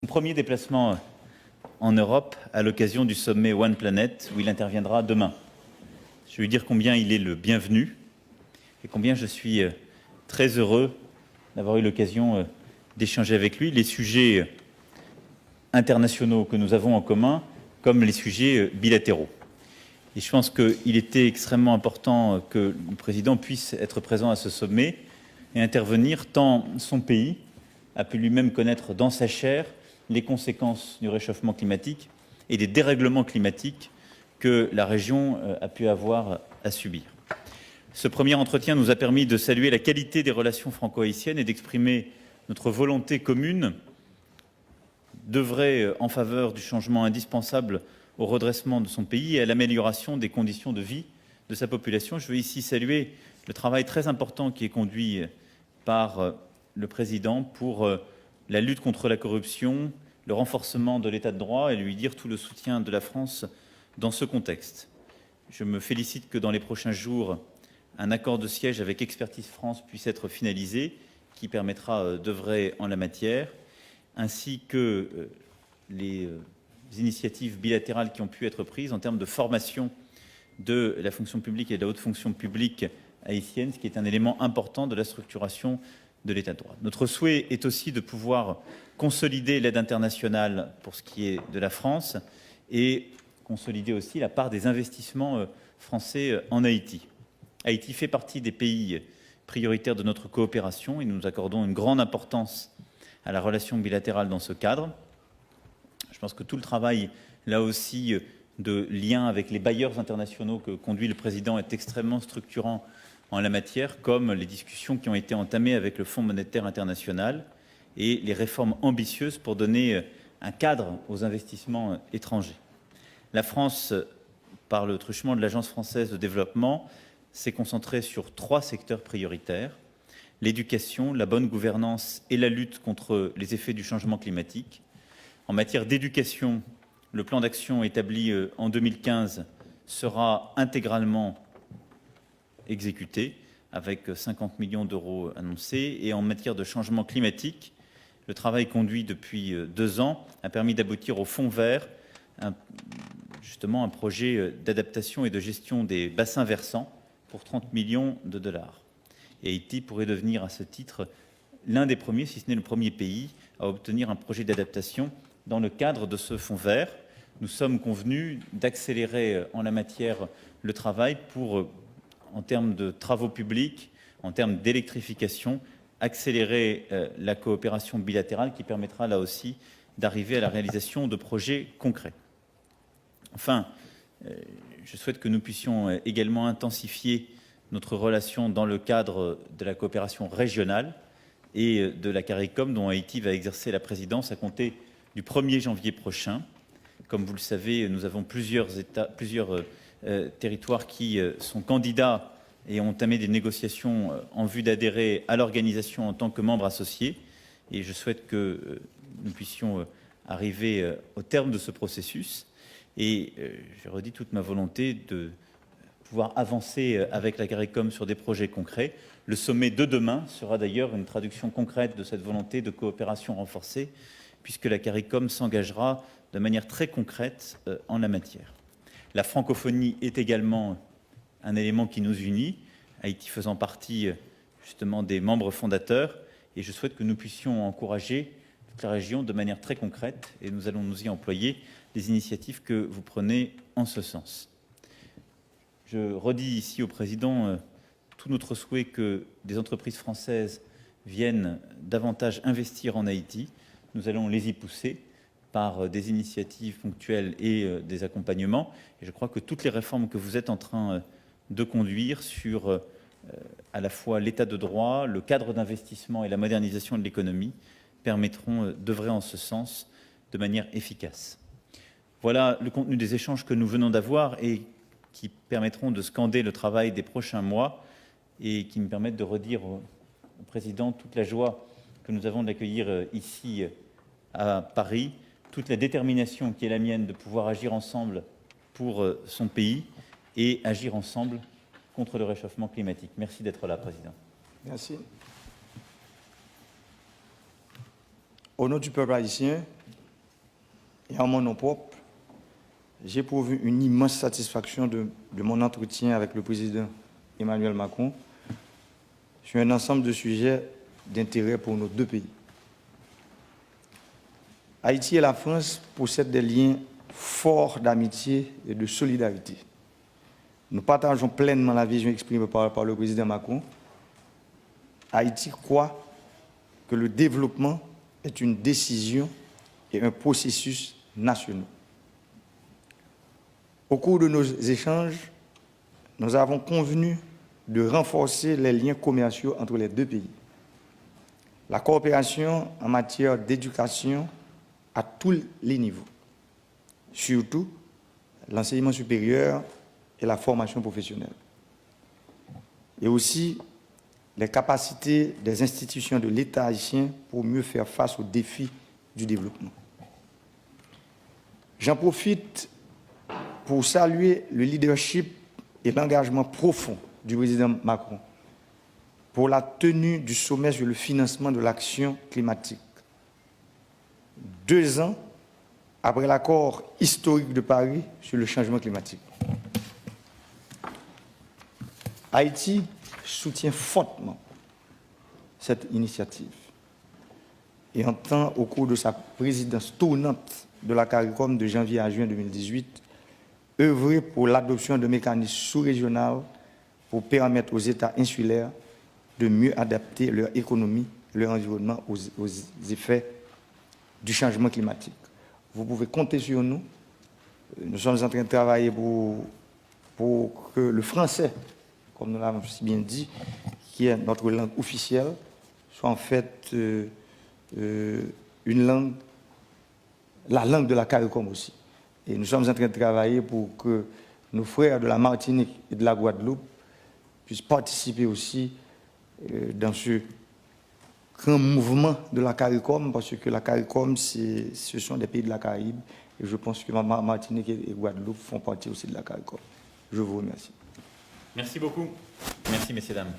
Premier déplacement en Europe à l'occasion du sommet One Planet où il interviendra demain. Je vais lui dire combien il est le bienvenu et combien je suis très heureux d'avoir eu l'occasion d'échanger avec lui les sujets internationaux que nous avons en commun comme les sujets bilatéraux. Et je pense qu'il était extrêmement important que le président puisse être présent à ce sommet et intervenir tant son pays a pu lui-même connaître dans sa chair les conséquences du réchauffement climatique et des dérèglements climatiques que la région a pu avoir à subir. Ce premier entretien nous a permis de saluer la qualité des relations franco-haïtiennes et d'exprimer notre volonté commune d'œuvrer en faveur du changement indispensable au redressement de son pays et à l'amélioration des conditions de vie de sa population. Je veux ici saluer le travail très important qui est conduit par le président pour la lutte contre la corruption, le renforcement de l'état de droit et lui dire tout le soutien de la France dans ce contexte. Je me félicite que dans les prochains jours, un accord de siège avec Expertise France puisse être finalisé, qui permettra d'œuvrer en la matière, ainsi que les initiatives bilatérales qui ont pu être prises en termes de formation de la fonction publique et de la haute fonction publique haïtienne, ce qui est un élément important de la structuration de l'état de droit. Notre souhait est aussi de pouvoir consolider l'aide internationale pour ce qui est de la France et consolider aussi la part des investissements français en Haïti. Haïti fait partie des pays prioritaires de notre coopération et nous accordons une grande importance à la relation bilatérale dans ce cadre. Je pense que tout le travail, là aussi, de lien avec les bailleurs internationaux que conduit le président est extrêmement structurant en la matière, comme les discussions qui ont été entamées avec le Fonds monétaire international et les réformes ambitieuses pour donner un cadre aux investissements étrangers. La France, par le truchement de l'Agence française de développement, s'est concentrée sur 3 secteurs prioritaires: l'éducation, la bonne gouvernance et la lutte contre les effets du changement climatique. En matière d'éducation, le plan d'action établi en 2015 sera intégralement exécuté, avec 50 millions d'euros annoncés. Et en matière de changement climatique, le travail conduit depuis 2 ans a permis d'aboutir au Fonds vert, justement un projet d'adaptation et de gestion des bassins versants pour 30 millions de dollars. Et Haïti pourrait devenir à ce titre l'un des premiers, si ce n'est le premier pays, à obtenir un projet d'adaptation dans le cadre de ce fonds vert. Nous sommes convenus d'accélérer en la matière le travail pour, en termes de travaux publics, en termes d'électrification, accélérer la coopération bilatérale qui permettra là aussi d'arriver à la réalisation de projets concrets. Enfin, je souhaite que nous puissions également intensifier notre relation dans le cadre de la coopération régionale et de la CARICOM, dont Haïti va exercer la présidence à compter du 1er janvier prochain. Comme vous le savez, nous avons plusieurs territoires qui sont candidats et ont entamé des négociations en vue d'adhérer à l'organisation en tant que membres associés. Et je souhaite que nous puissions arriver au terme de ce processus. Et je redis toute ma volonté de pouvoir avancer avec la CARICOM sur des projets concrets. Le sommet de demain sera d'ailleurs une traduction concrète de cette volonté de coopération renforcée, puisque la CARICOM s'engagera de manière très concrète en la matière. La francophonie est également un élément qui nous unit, Haïti faisant partie justement des membres fondateurs, et je souhaite que nous puissions encourager toute la région de manière très concrète, et nous allons nous y employer, les initiatives que vous prenez en ce sens. Je redis ici au président tout notre souhait que des entreprises françaises viennent davantage investir en Haïti. Nous allons les y pousser par des initiatives ponctuelles et des accompagnements. Et je crois que toutes les réformes que vous êtes en train de conduire sur à la fois l'état de droit, le cadre d'investissement et la modernisation de l'économie permettront d'œuvrer en ce sens de manière efficace. Voilà le contenu des échanges que nous venons d'avoir et qui permettront de scander le travail des prochains mois et qui me permettent de redire au président toute la joie que nous avons de l'accueillir ici à Paris, toute la détermination qui est la mienne de pouvoir agir ensemble pour son pays et agir ensemble contre le réchauffement climatique. Merci d'être là, Président. Merci. Au nom du peuple haïtien, et en mon nom propre, j'éprouve une immense satisfaction de mon entretien avec le président Emmanuel Macron sur un ensemble de sujets d'intérêt pour nos deux pays. Haïti et la France possèdent des liens forts d'amitié et de solidarité. Nous partageons pleinement la vision exprimée par le président Macron. Haïti croit que le développement est une décision et un processus national. Au cours de nos échanges, nous avons convenu de renforcer les liens commerciaux entre les deux pays. La coopération en matière d'éducation à tous les niveaux, surtout l'enseignement supérieur et la formation professionnelle, et aussi les capacités des institutions de l'État haïtien pour mieux faire face aux défis du développement. J'en profite pour saluer le leadership et l'engagement profond du président Macron pour la tenue du sommet sur le financement de l'action climatique. 2 ans après l'accord historique de Paris sur le changement climatique. Haïti soutient fortement cette initiative et entend, au cours de sa présidence tournante de la CARICOM de janvier à juin 2018, œuvrer pour l'adoption de mécanismes sous-régionaux pour permettre aux États insulaires de mieux adapter leur économie, leur environnement aux effets du changement climatique. Vous pouvez compter sur nous. Nous sommes en train de travailler pour que le français, comme nous l'avons si bien dit, qui est notre langue officielle, soit en fait une langue, la langue de la CARICOM aussi. Et nous sommes en train de travailler pour que nos frères de la Martinique et de la Guadeloupe puissent participer aussi dans ce grand mouvement de la CARICOM, parce que la CARICOM, ce sont des pays de la Caraïbe, et je pense que Martinique et Guadeloupe font partie aussi de la CARICOM. Je vous remercie. Merci beaucoup. Merci, messieurs, dames.